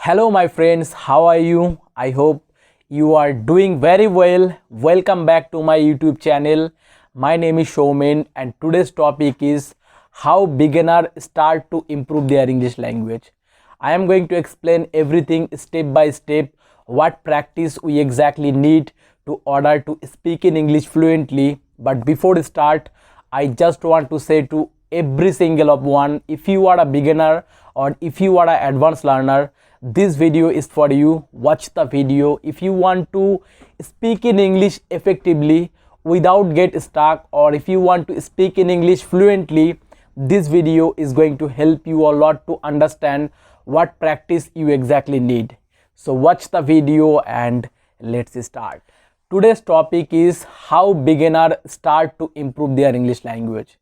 Hello my friends, how are you? I hope you are doing very well. Welcome back to my YouTube channel. My name is Soumen and today's topic is how beginners start to improve their English language. I am going to explain everything step by step, what practice we exactly need to order to speak in English fluently. But before we start, I just want to say to every single of one, if you are a beginner or if you are an advanced learner, this video is for you. Watch the video. If you want to speak in English effectively without get stuck, or if you want to speak in English fluently, this video is going to help you a lot to understand what practice you exactly need. So watch the video and let's start. Today's topic is how beginners start to improve their English language.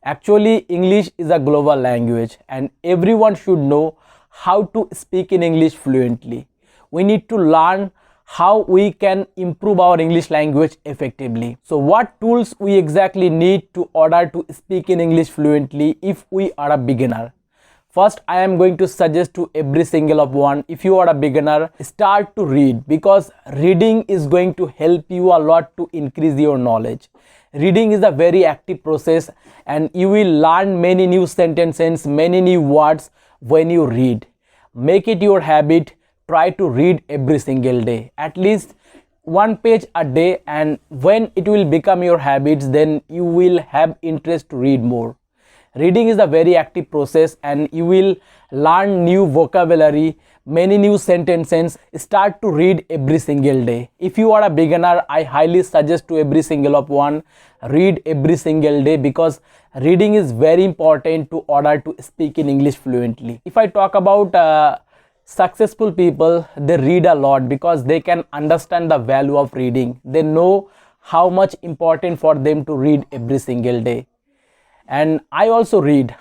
Actually, English is a global language and everyone should know how to speak in English fluently. We need to learn how we can improve our English language effectively. So what tools we exactly need to order to speak in English fluently if we are a beginner? First, I am going to suggest to every single of one, if you are a beginner, start to read, because reading is going to help you a lot to increase your knowledge. Reading is a very active process and you will learn many new sentences, many new words when you read. Make it your habit. Try to read every single day, at least one page a day, and when it will become your habits, then you will have interest to read more. Reading is a very active process and you will learn new vocabulary, many new sentences. Start to read every single day. If you are a beginner, I highly suggest to every single of one, read every single day, because reading is very important to order to speak in English fluently. If I talk about successful people, they read a lot because they can understand the value of reading. They know how much important for them to read every single day. And I also read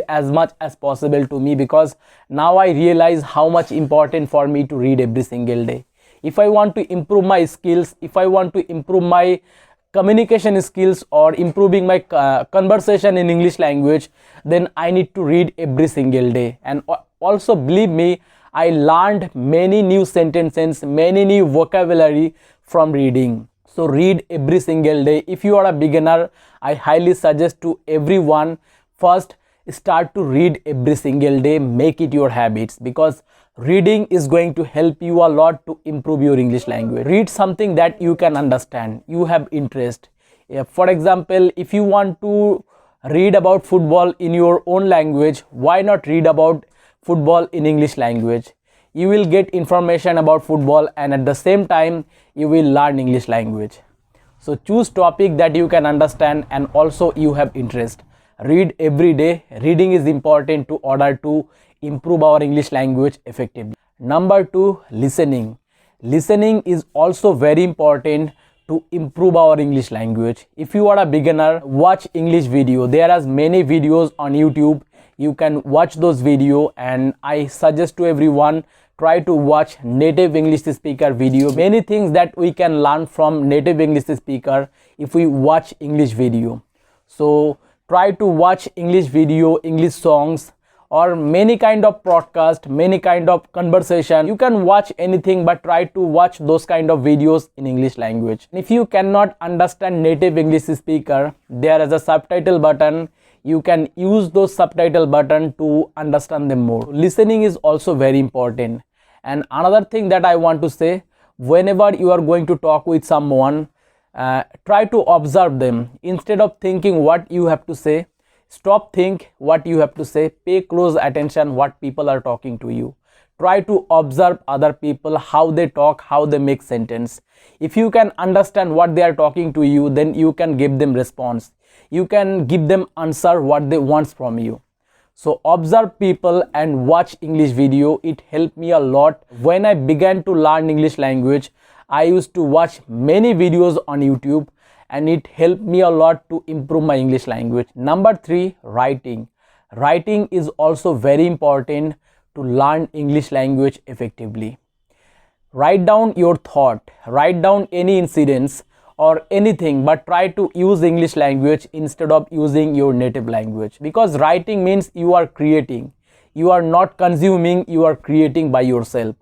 as much as possible to me, because now I realize how much important for me to read every single day. If I want to improve my skills, if I want to improve my communication skills or improving my conversation in English language, then I need to read every single day. And also, believe me, I learned many new sentences, many new vocabulary from reading. So read every single day. If you are a beginner, I highly suggest to everyone, first start to read every single day. Make it your habits, because reading is going to help you a lot to improve your English language. Read something that you can understand, you have interest. For example, if you want to read about football in your own language, why not read about football in English language? You will get information about football and at the same time you will learn English language. So choose topic that you can understand and also you have interest. Read every day. Reading is important to order to improve our English language effectively. Number 2, listening. Listening is also very important to improve our English language. If you are a beginner, watch English video. There are many videos on YouTube. You can watch those videos, and I suggest to everyone, try to watch native English speaker video. Many things that we can learn from native English speaker if we watch English video. So try to watch English video, English songs, or many kind of podcast, many kind of conversation. You can watch anything, but try to watch those kind of videos in English language. If you cannot understand native English speaker, there is a subtitle button. You can use those subtitle button to understand them more. Listening is also very important. And another thing that I want to say, whenever you are going to talk with someone, try to observe them. Instead of thinking what you have to say, stop think what you have to say. Pay close attention what people are talking to you. Try to observe other people, how they talk, how they make sentence. If you can understand what they are talking to you, then you can give them response. You can give them answer what they want from you. So observe people and watch English video. It helped me a lot. When I began to learn English language, I used to watch many videos on YouTube and it helped me a lot to improve my English language. Number 3, writing. Writing is also very important to learn English language effectively. Write down your thought, write down any incidents or anything, but try to use English language instead of using your native language, because writing means you are creating, you are not consuming, you are creating by yourself.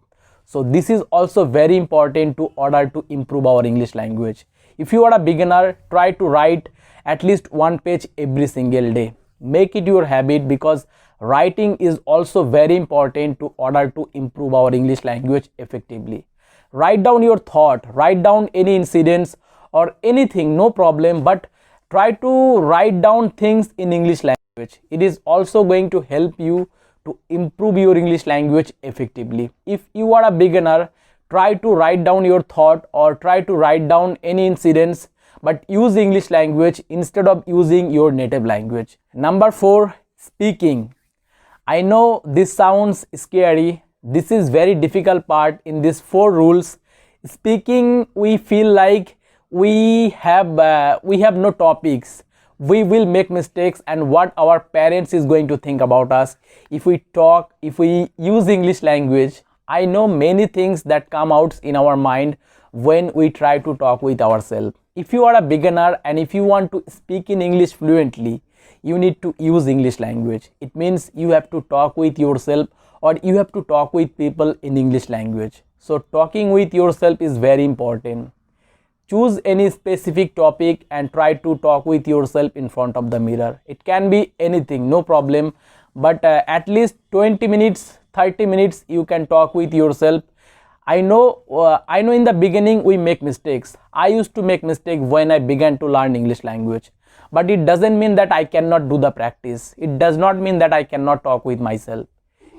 So this is also very important to order to improve our English language. If you are a beginner, try to write at least one page every single day. Make it your habit, because writing is also very important to order to improve our English language effectively. Write down your thought, write down any incidents or anything, no problem, but try to write down things in English language. It is also going to help you to improve your English language effectively. If you are a beginner, try to write down your thought or try to write down any incidents, but use English language instead of using your native language. Number 4, speaking. I know this sounds scary. This is very difficult part in these 4 rules. Speaking, we feel like we have no topics. We will make mistakes, and what our parents is going to think about us if we talk, if we use English language. I know many things that come out in our mind when we try to talk with ourselves. If you are a beginner and if you want to speak in English fluently, you need to use English language. It means you have to talk with yourself or you have to talk with people in English language. So talking with yourself is very important. Choose any specific topic and try to talk with yourself in front of the mirror. It can be anything, no problem, but at least 20 minutes, 30 minutes you can talk with yourself. I know in the beginning we make mistakes. I used to make mistakes when I began to learn English language, but it doesn't mean that I cannot do the practice. It does not mean that I cannot talk with myself.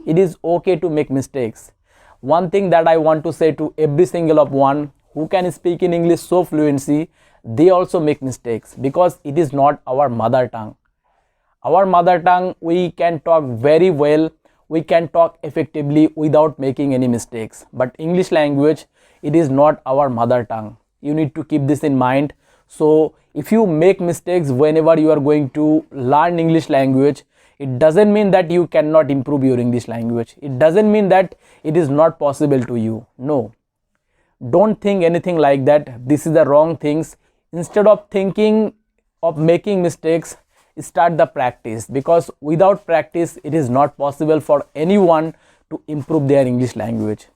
It is okay to make mistakes. One thing that I want to say to every single of one who can speak in English so fluency, they also make mistakes, because it is not our mother tongue. Our mother tongue, we can talk very well, we can talk effectively without making any mistakes. But English language, it is not our mother tongue. You need to keep this in mind. So if you make mistakes whenever you are going to learn English language, it doesn't mean that you cannot improve your English language. It doesn't mean that it is not possible to you. No. Don't think anything like that. This is the wrong things. Instead of thinking of making mistakes, start the practice, because without practice it is not possible for anyone to improve their English language.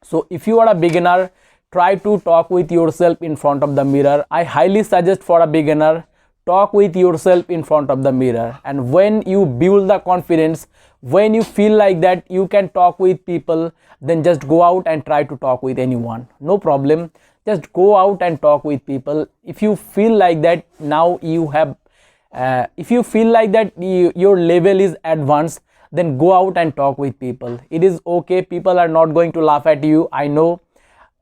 So if you are a beginner, try to talk with yourself in front of the mirror. I highly suggest for a beginner, talk with yourself in front of the mirror, and when you build the confidence, when you feel like that you can talk with people, then just go out and try to talk with anyone. No problem, just go out and talk with people. If you feel like that now you have if you feel like that your level is advanced, then go out and talk with people. It is okay, people are not going to laugh at you. I know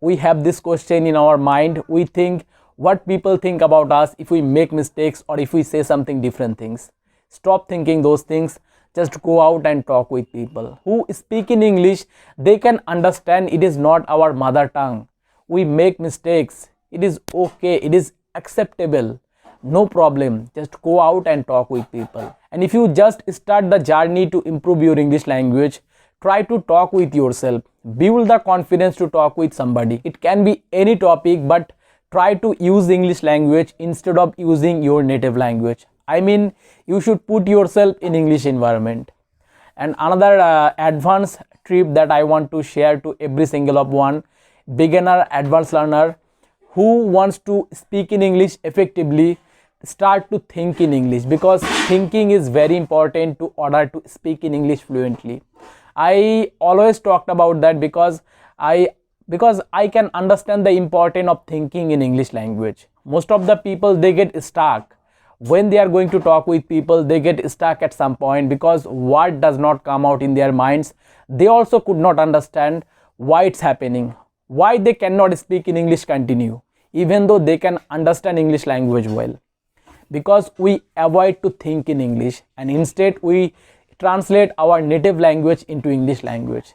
we have this question in our mind. We think what people think about us if we make mistakes or if we say something different things. Stop thinking those things. Just go out and talk with people who speak in English. They can understand it is not our mother tongue. We make mistakes. It is okay, it is acceptable. No problem, just go out and talk with people. And if you just start the journey to improve your English language, try to talk with yourself. Build the confidence to talk with somebody. It can be any topic, but try to use English language instead of using your native language. I mean, you should put yourself in English environment. And another advanced tip that I want to share to every single of one, beginner, advanced learner who wants to speak in English effectively, start to think in English, because thinking is very important to order to speak in English fluently. I always talked about that because I can understand the importance of thinking in English language. Most of the people, they get stuck when they are going to talk with people. They get stuck at some point because what does not come out in their minds. They also could not understand why it's happening, why they cannot speak in English continue even though they can understand English language well. Because we avoid to think in English and instead we translate our native language into English language.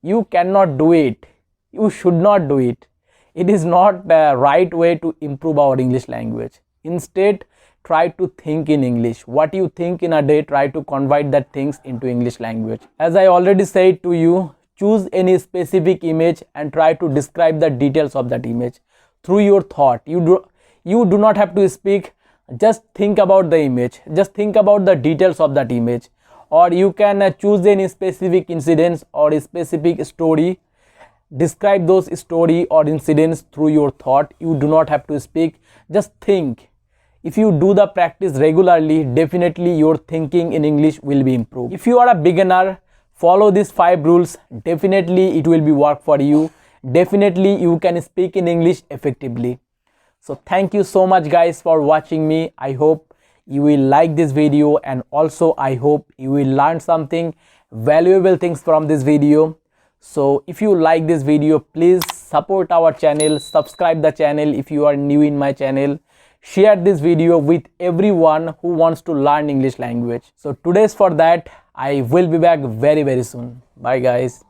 You cannot do it. You should not do it. It is not the right way to improve our English language. Instead, try to think in English. What you think in a day, try to convert that things into English language. As I already said to you, choose any specific image and try to describe the details of that image through your thought. You do not have to speak. Just think about the image. Just think about the details of that image. or you can choose any specific incidents or a specific story. Describe those story or incidents through your thought. You do not have to speak, just think. If you do the practice regularly, definitely your thinking in English will be improved. If you are a beginner, follow these 5 rules. Definitely it will be work for you. Definitely you can speak in English effectively. So thank you so much guys for watching me. I hope you will like this video, and also I hope you will learn something valuable things from this video. So if you like this video, please support our channel, subscribe the channel if you are new in my channel. Share this video with everyone who wants to learn English language. So today's for that. I will be back very soon. Bye guys.